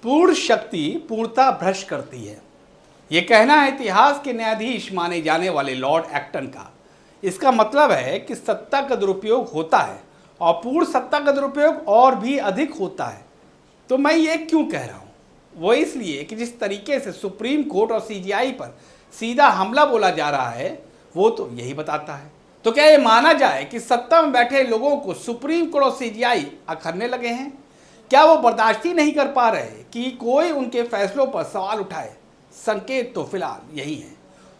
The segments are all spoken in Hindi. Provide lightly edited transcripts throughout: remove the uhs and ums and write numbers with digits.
पूर्ण शक्ति पूर्णता भ्रष्ट करती है। ये कहना है इतिहास के न्यायाधीश माने जाने वाले लॉर्ड एक्टन का। इसका मतलब है कि सत्ता का दुरुपयोग होता है और पूर्ण सत्ता का दुरुपयोग और भी अधिक होता है। तो मैं ये क्यों कह रहा हूँ? वो इसलिए कि जिस तरीके से सुप्रीम कोर्ट और सीजीआई पर सीधा हमला बोला जा रहा है वो तो यही बताता है। तो क्या ये माना जाए कि सत्ता में बैठे लोगों को सुप्रीम कोर्ट और सीजीआई अखरने लगे हैं? क्या वो बर्दाश्त ही नहीं कर पा रहे कि कोई उनके फैसलों पर सवाल उठाए? संकेत तो फिलहाल यही है।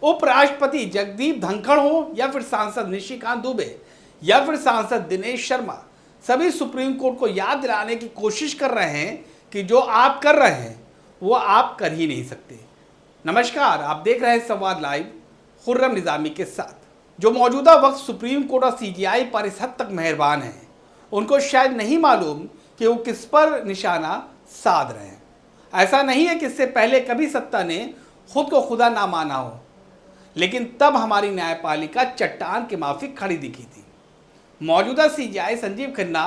उपराष्ट्रपति जगदीप धनखड़ हो या फिर सांसद निशिकांत दुबे या फिर सांसद दिनेश शर्मा, सभी सुप्रीम कोर्ट को याद दिलाने की कोशिश कर रहे हैं कि जो आप कर रहे हैं वो आप कर ही नहीं सकते। नमस्कार, आप देख रहे हैं संवाद लाइव खुर्रम निजामी के साथ। जो मौजूदा वक्त सुप्रीम कोर्ट और सीजीआई पर इस हद तक मेहरबान हैं, उनको शायद नहीं मालूम कि वो किस पर निशाना साध रहे हैं। ऐसा नहीं है कि इससे पहले कभी सत्ता ने खुद को खुदा ना माना हो, लेकिन तब हमारी न्यायपालिका चट्टान के माफिक खड़ी दिखी थी। मौजूदा सीजीआई संजीव खन्ना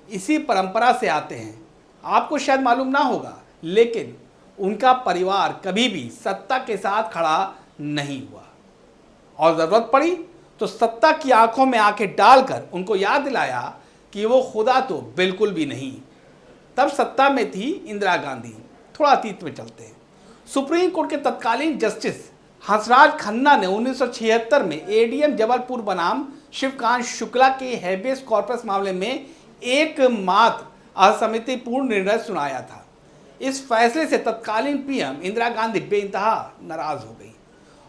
इसी परंपरा से आते हैं। आपको शायद मालूम ना होगा, लेकिन उनका परिवार कभी भी सत्ता के साथ खड़ा नहीं हुआ और ज़रूरत पड़ी तो सत्ता की आंखों में आंखें डालकर उनको याद दिलाया कि वो खुदा तो बिल्कुल भी नहीं। तब सत्ता में थी इंदिरा गांधी। थोड़ा अतीत में चलते हैं। सुप्रीम कोर्ट के तत्कालीन जस्टिस हंसराज खन्ना ने 1976 में एडीएम जबलपुर बनाम शिवकांत शुक्ला के हैबियस कॉर्पस मामले में एकमात्र असमितिपूर्ण निर्णय सुनाया था। इस फैसले से तत्कालीन पीएम इंदिरा गांधी बेइंतहा नाराज हो गई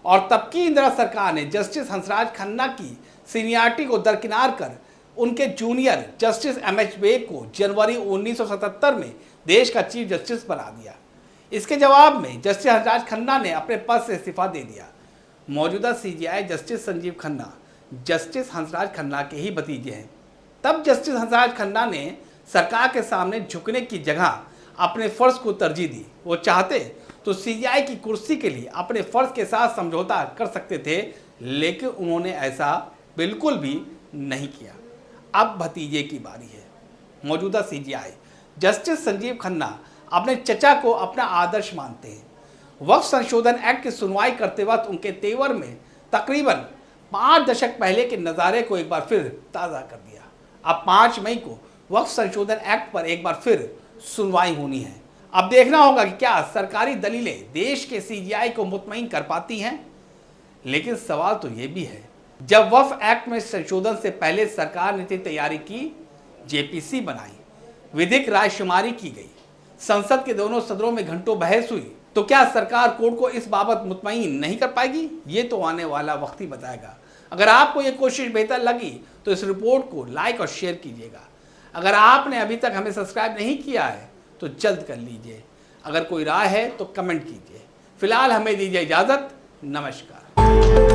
और तब की इंदिरा सरकार ने जस्टिस हंसराज खन्ना की सीनियरिटी को दरकिनार कर उनके जूनियर जस्टिस एमएच बेग को जनवरी 1977 में देश का चीफ जस्टिस बना दिया। इसके जवाब में जस्टिस हंसराज खन्ना ने अपने पद से इस्तीफा दे दिया। मौजूदा CGI justice Sanjeev Khanna justice Hansraj Khanna के ही भतीजे हैं। तब जस्टिस हंसराज खन्ना ने सरकार के सामने झुकने की जगह अपने फर्ज को तरजीह दी। वो चाहते तो सीजीआई की कुर्सी के लिए अपने फर्ज के साथ समझौता कर सकते थे, लेकिन उन्होंने ऐसा बिल्कुल भी नहीं किया। अब भतीजे की बारी है। मौजूदा सीजीआई जस्टिस संजीव खन्ना अपने चचा को अपना आदर्श मानते हैं। वक्फ संशोधन एक्ट की सुनवाई करते वक्त उनके तेवर में तकरीबन 5 दशक पहले के नज़ारे को एक बार फिर ताज़ा कर दिया। अब 5 मई को वक्फ संशोधन एक्ट पर एक बार फिर सुनवाई होनी है। अब देखना होगा कि क्या सरकारी दलीलें देश के सीजीआई को मुतमईन कर पाती हैं। लेकिन सवाल तो ये भी है, जब वक्फ एक्ट में संशोधन से पहले सरकार ने तैयारी की, जेपीसी बनाई, विधिक रायशुमारी की गई, संसद के दोनों सदनों में घंटों बहस हुई, तो क्या सरकार कोर्ट को इस बाबत मुतमईन नहीं कर पाएगी? ये तो आने वाला वक्त ही बताएगा। अगर आपको ये कोशिश बेहतर लगी तो इस रिपोर्ट को लाइक और शेयर कीजिएगा। अगर आपने अभी तक हमें सब्सक्राइब नहीं किया है तो जल्द कर लीजिए। अगर कोई राय है तो कमेंट कीजिए। फिलहाल हमें दीजिए इजाज़त। नमस्कार।